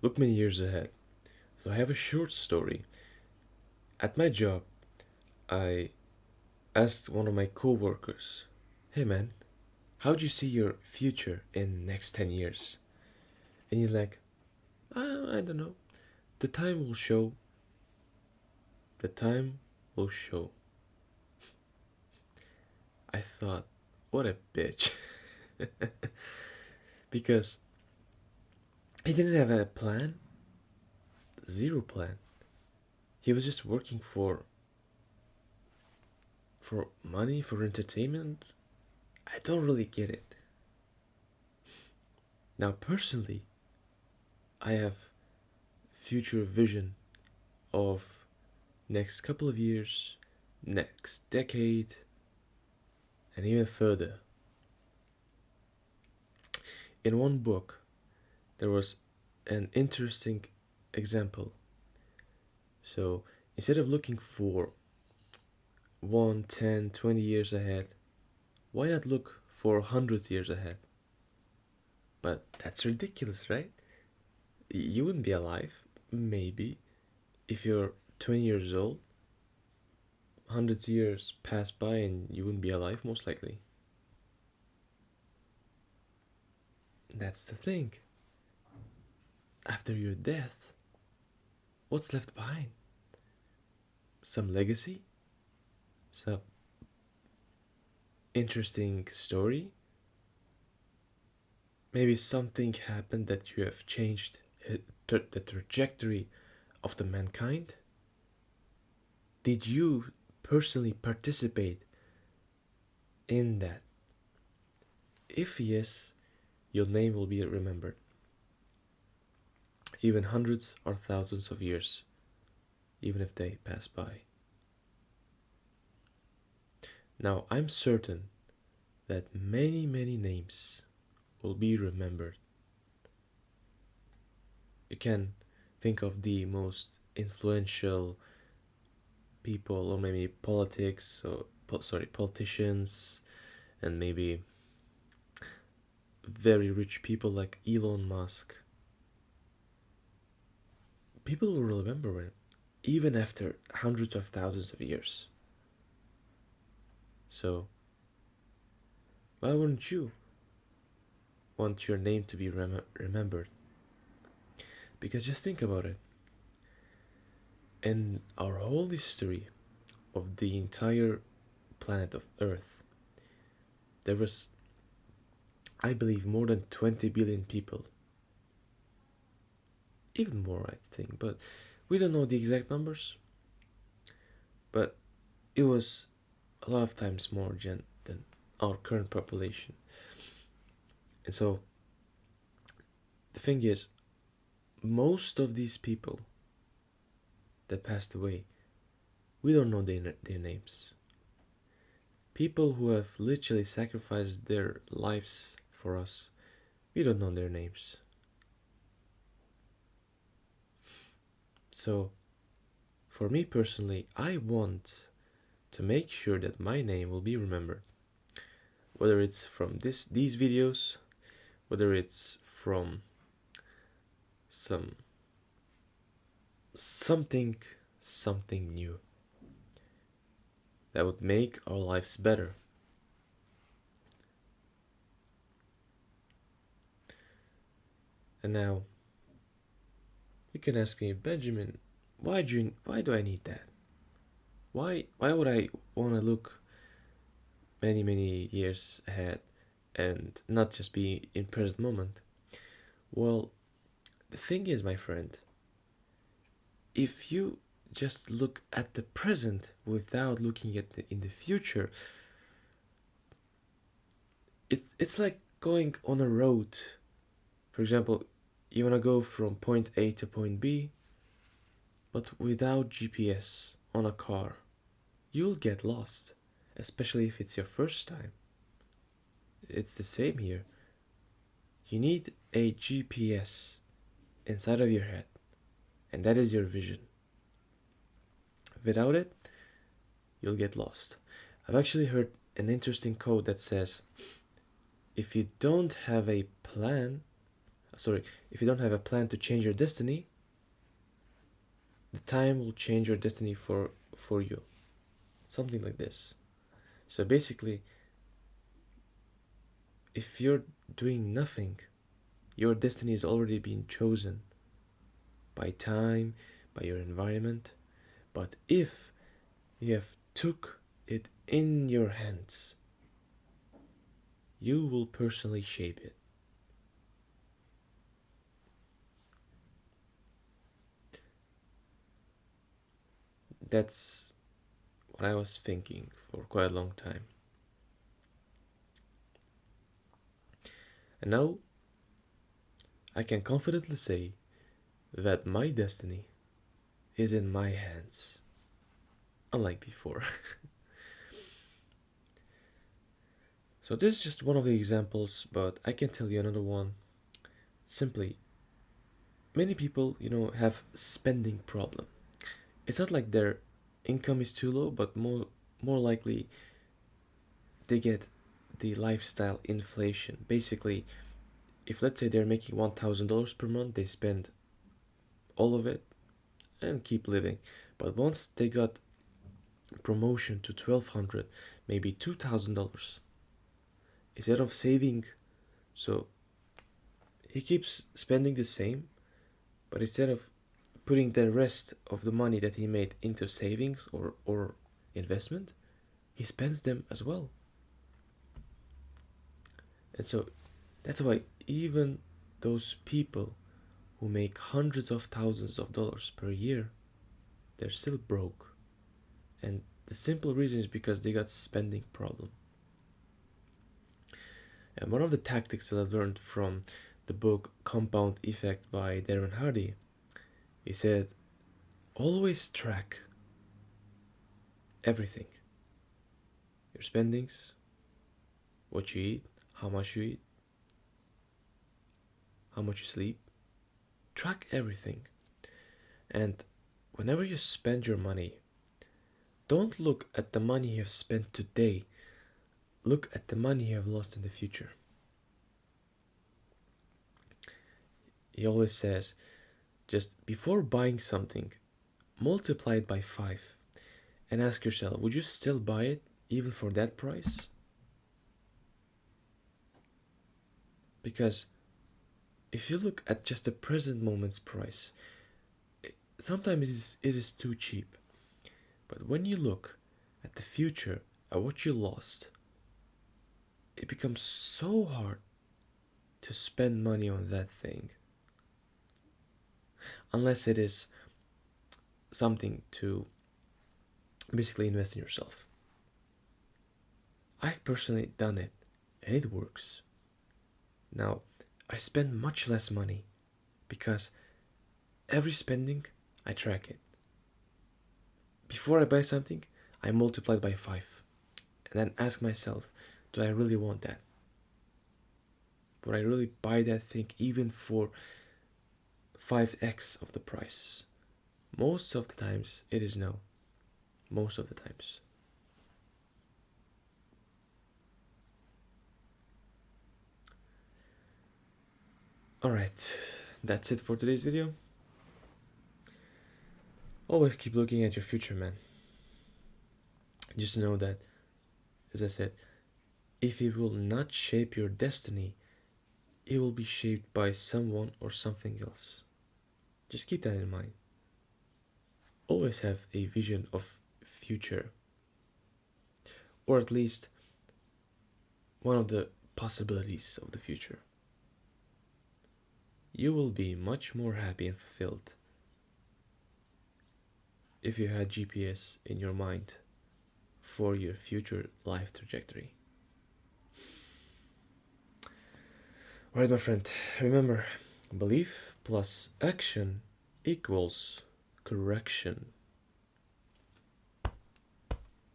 look many years ahead. So I have a short story. At my job, I asked one of my coworkers, "Hey man, how do you see your future in next 10 years?" And he's like, I don't know. The time will show. The time will show." I thought, what a bitch. Because he didn't have a plan, zero plan. He was just working for money, for entertainment. I don't really get it. Now, personally, I have future vision of next couple of years, next decade, and even further. In one book, there was an interesting example. So instead of looking for 1, 10, 20 years ahead, why not look for 100 years ahead? But that's ridiculous, right? You wouldn't be alive, maybe, if you're 20 years old. 100 years pass by and you wouldn't be alive, most likely. That's the thing. After your death, what's left behind? Some legacy? Some interesting story? Maybe something happened that you have changed the trajectory of the mankind? Did you personally participate in that? If yes, your name will be remembered, even hundreds or thousands of years, even if they pass by. Now, I'm certain that many, many names will be remembered. You can think of the most influential people, or maybe politics, or politicians, and maybe very rich people like Elon Musk. People will remember it even after hundreds of thousands of years. So, why wouldn't you want your name to be remembered? Because just think about it. In our whole history of the entire planet of Earth, there was, I believe, more than 20 billion people. Even more, I think, but we don't know the exact numbers. But it was a lot of times more than our current population. And so, the thing is, most of these people that passed away, we don't know their names. People who have literally sacrificed their lives for us, we don't know their names. So, for me personally, I want to make sure that my name will be remembered. Whether it's from these videos, whether it's from some something something new that would make our lives better. And now you can ask me, Benjamin, why do I need that? Why would I want to look many years ahead and not just be in present moment? Well, the thing is, my friend, if you just look at the present without looking at in the future, it's like going on a road. For example, you want to go from point A to point B, but without GPS on a car. You'll get lost, especially if it's your first time. It's the same here. You need a GPS inside of your head, and that is your vision. Without it, you'll get lost. I've actually heard an interesting quote that says, if you don't have a plan, Sorry, if you don't have a plan to change your destiny, the time will change your destiny for you. Something like this. So basically, if you're doing nothing, your destiny is already being chosen by time, by your environment. But if you have took it in your hands, you will personally shape it. That's what I was thinking for quite a long time. And now I can confidently say that my destiny is in my hands, unlike before. So this is just one of the examples, but I can tell you another one. Simply, many people, have spending problem. It's not like their income is too low, but more likely they get the lifestyle inflation. Basically, if let's say they're making $1,000 per month, they spend all of it and keep living. But once they got promotion to 1,200, maybe $2,000, instead of saving, so he keeps spending the same, but instead of putting the rest of the money that he made into savings or investment, he spends them as well. And so that's why even those people who make hundreds of thousands of dollars per year, they're still broke. And the simple reason is because they got spending problem. And one of the tactics that I learned from the book Compound Effect by Darren Hardy, he said, always track everything. Your spendings, what you eat, how much you eat, how much you sleep. Track everything. And whenever you spend your money, don't look at the money you have spent today. Look at the money you have lost in the future. He always says, just before buying something, multiply it by 5 and ask yourself, would you still buy it even for that price? Because if you look at just the present moment's price, sometimes it is too cheap. But when you look at the future, at what you lost, it becomes so hard to spend money on that thing. Unless it is something to basically invest in yourself. I've personally done it and it works. Now, I spend much less money because every spending I track it. Before I buy something, I multiply it by 5 and then ask myself, do I really want that? Would I really buy that thing even for 5x of the price? Most of the times it is no. Most of the times. Alright, that's it for today's video. Always keep looking at your future, man. Just know that, as I said, if it will not shape your destiny, it will be shaped by someone or something else. Just keep that in mind. Always have a vision of future, or at least one of the possibilities of the future. You will be much more happy and fulfilled if you had GPS in your mind for your future life trajectory. Alright, my friend, remember, belief plus action equals correction.